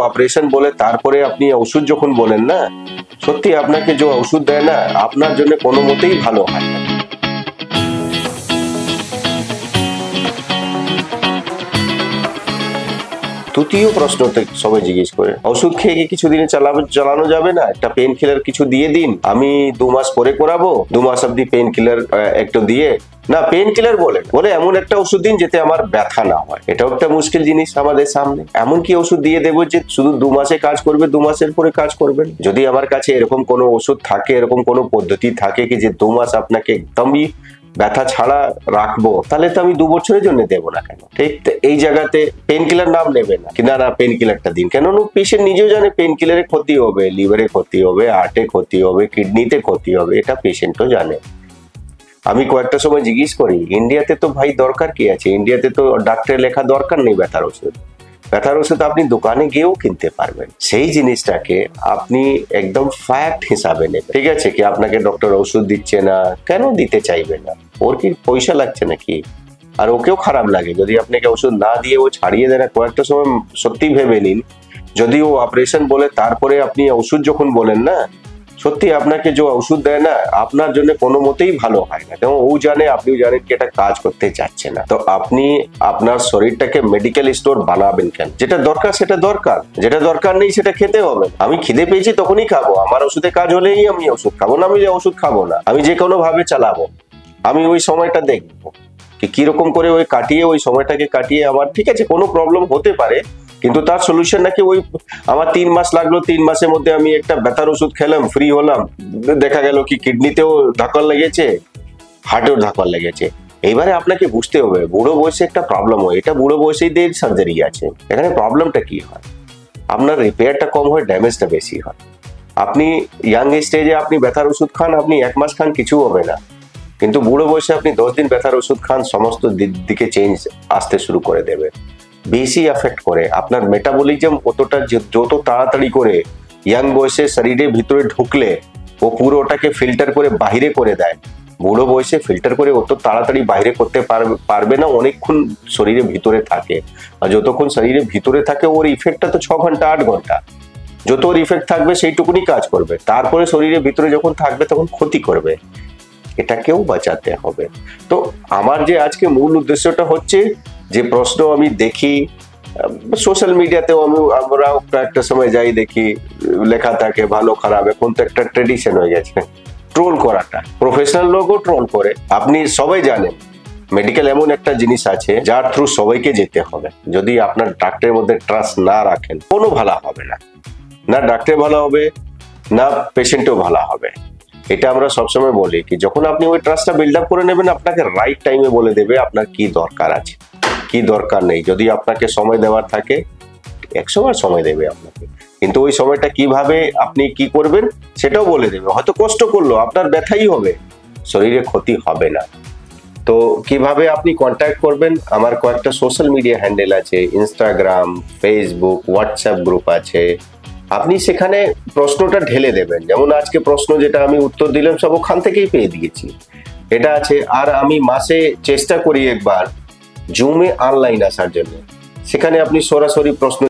Operation বলে তারপরে আপনি ওষুধ যখন বলেন না, সত্যি আপনাকে যে ওষুধ দেয় না, আপনার জন্য কোনো মতেই ভালো হয় না। তৃতীয় প্রশ্নটা সবাই জিজ্ঞেস করে, ওষুধ খেয়ে কি কিছুদিনে চালানো যাবে না? একটা পেন কিলার কিছু দিয়ে দিন, আমি 2 মাস পরে করাবো, 2 মাস অব্দি পেন কিলার একটু দিয়ে। না, পেন কিলার বলে এমন একটা ওষুধ দিন যেতে আমার ব্যথা না হয়। এটাও একটা মুশকিল জিনিস আমাদের সামনে। এমন কি ওষুধ দিয়ে দেবো যে শুধু 2 মাসে কাজ করবে, 2 মাসের পরে কাজ করবেন? যদি আমার কাছে এরকম কোনো ওষুধ থাকে, এরকম কোনো পদ্ধতি থাকে কি যে 2 মাস আপনাকে একদমই ব্যথা ছাড়া রাখবো, তাহলে তো আমি 2 বছরের জন্য দেবো না কেন? ঠিক এই জায়গাতে পেন কিলার নাম নেবে না, কিনা না পেন কিলারটা দিন। কেন পেশেন্ট নিজেও জানে পেন কিলারে ক্ষতি হবে, লিভারে ক্ষতি হবে, হার্টে ক্ষতি হবে, কিডনিতে ক্ষতি হবে, এটা পেশেন্টও জানে। আমি কয়েকটা সময় জিজ্ঞেস করি, ইন্ডিয়াতে তো ভাই দরকার কি আছে? ইন্ডিয়াতে তো ডাক্তারের লেখা দরকার নেই ব্যথার ওষুধ। ব্যথার ওষুধ আপনি দোকানে গিয়েও কিনতে পারবেন। সেই জিনিসটাকে আপনি একদম ফ্যাক্ট হিসাবে নেবেন। ঠিক আছে, কি আপনাকে ডক্টর ওষুধ দিচ্ছে না, কেন দিতে চাইবে না? ওর কি পয়সা লাগছে নাকি? আর ওকেও খারাপ লাগে যদি আপনাকে ওষুধ না দিয়ে ও ছাড়িয়ে দেয়। কয়েকটা সময় সত্যি ভেবে নিন, যদি ও অপারেশন বলে তারপরে আপনি ওষুধ যখন বলেন না, সত্যি আপনাকে যে ওষুধ দেয় না, আপনার জন্য কোনো মতেই ভালো হয় না। কারণ ও জানে, আপনিও জানেন কি এটা কাজ করতে চাচ্ছে না। তো আপনি আপনার শরীরটাকে মেডিকেল স্টোর বানাবেন কেন? যেটা দরকার সেটা দরকার, যেটা দরকার নেই সেটা খেতে হবে। আমি খিদে পেয়েছি তখনই খাবো, আমার ওষুধে কাজ হলেই আমি ওষুধ খাবো না, আমি ওষুধ খাবো না। আমি যে কোনো ভাবে চালাবো, আমি ওই সময়টা দেখবো কিরকম করে ওই সময়টাকে কাটিয়ে আমার, ঠিক আছে কোনো প্রবলেম হতে পারে, কিন্তু তার সলিউশন নাকি ওই আমার 3 মাস লাগলো, 3 মাসের মধ্যে আমি একটা ব্যথার ওষুধ খেলাম, ফ্রি হলাম, দেখা গেল কি কিডনিতেও ধাক্কা লেগেছে, হার্টেও ধাক্কা লেগেছে। এইবারে আপনাকে বুঝতে হবে বুড়ো বয়সে একটা প্রবলেম হয়, এটা বুড়ো বয়সেই সার্জারি আছে। এখানে প্রবলেমটা কি হয়? আপনার রিপেয়ারটা কম হয়, ড্যামেজটা বেশি হয়। আপনি ইয়াং স্টেজে আপনি ব্যথার ওষুধ খান, আপনি 1 মাস খান, কিছু হবে না। কিন্তু বুড়ো বয়সে আপনি 10 দিন ব্যথার ওষুধ খান, সমস্ত দিকে চেঞ্জ আসতে শুরু করে দেবে, বেশি এফেক্ট করে। আপনার মেটাবলিজম অতটা যত তাড়াতাড়ি করে ইয়াং বয়সে শরীরের ভিতরে ঢুকলে ও পুরো ওটাকে ফিল্টার করে বাহিরে করে দেয়। বুড়ো বয়সে ফিল্টার করে অত তাড়াতাড়ি বাইরে করতে পারবে না, অনেকক্ষণ শরীরের ভিতরে থাকে। আর যতক্ষণ শরীরের ভিতরে থাকে ওর ইফেক্টটা তো 6 ঘন্টা 8 ঘন্টা, যত ওর ইফেক্ট থাকবে সেইটুকুনি কাজ করবে, তারপরে শরীরের ভিতরে যখন থাকবে তখন ক্ষতি করবে। এটাকেও বাঁচাতে হবে। তো আমার যে আজকে মূল উদ্দেশ্যটা হচ্ছে, যে প্রশ্ন আমি দেখি সোশ্যাল মিডিয়াতেও, আমরাও একটা সময় যাই দেখি লেখা থাকে ভালো খারাপ, এখন তো একটা ট্রেডিশন হয়ে গেছে ট্রোল করাটা, প্রফেশনাল লোকও ট্রোল করে। আপনি সবাই জানেন মেডিকেল এমন একটা জিনিস আছে যার থ্রু সবাইকে যেতে হবে। যদি আপনার ডাক্তারের মধ্যে ট্রাস্ট না রাখেন, কোনো ভালো হবে না, না ডাক্তার ভালো হবে, না পেশেন্টও ভালো হবে। এটা আমরা সবসময় বলি কি যখন আপনি ওই ট্রাস্টটা বিল্ড আপ করে নেবেন, আপনাকে রাইট টাইমে বলে দেবে আপনার কি দরকার আছে, কি দরকার নেই। যদি আপনাকে সময় দেওয়ার থাকে 100 বার সময় দেবে আপনাকে, কিন্তু ওই সময়টা কিভাবে আপনি কি করবেন সেটাও বলে দেবে। হয়তো কষ্ট করলো, আপনার ব্যথাই হবে, শরীরে ক্ষতি হবে না। তো কিভাবে আপনি কন্ট্যাক্ট করবেন? আমার কয়েকটা সোশ্যাল মিডিয়া হ্যান্ডেল আছে, ইনস্টাগ্রাম, ফেসবুক, হোয়াটসঅ্যাপ গ্রুপ আছে। আপনি সেখানে প্রশ্নটা ঢেলে দেবেন। যেমন আজকে প্রশ্ন যেটা আমি উত্তর দিলাম সব ওখান থেকেই পেয়ে দিয়েছি, এটা আছে। আর আমি মাসে চেষ্টা করি একবার জুমে অনলাইন আসার জন্য, সেখানে আপনি সরাসরি প্রশ্ন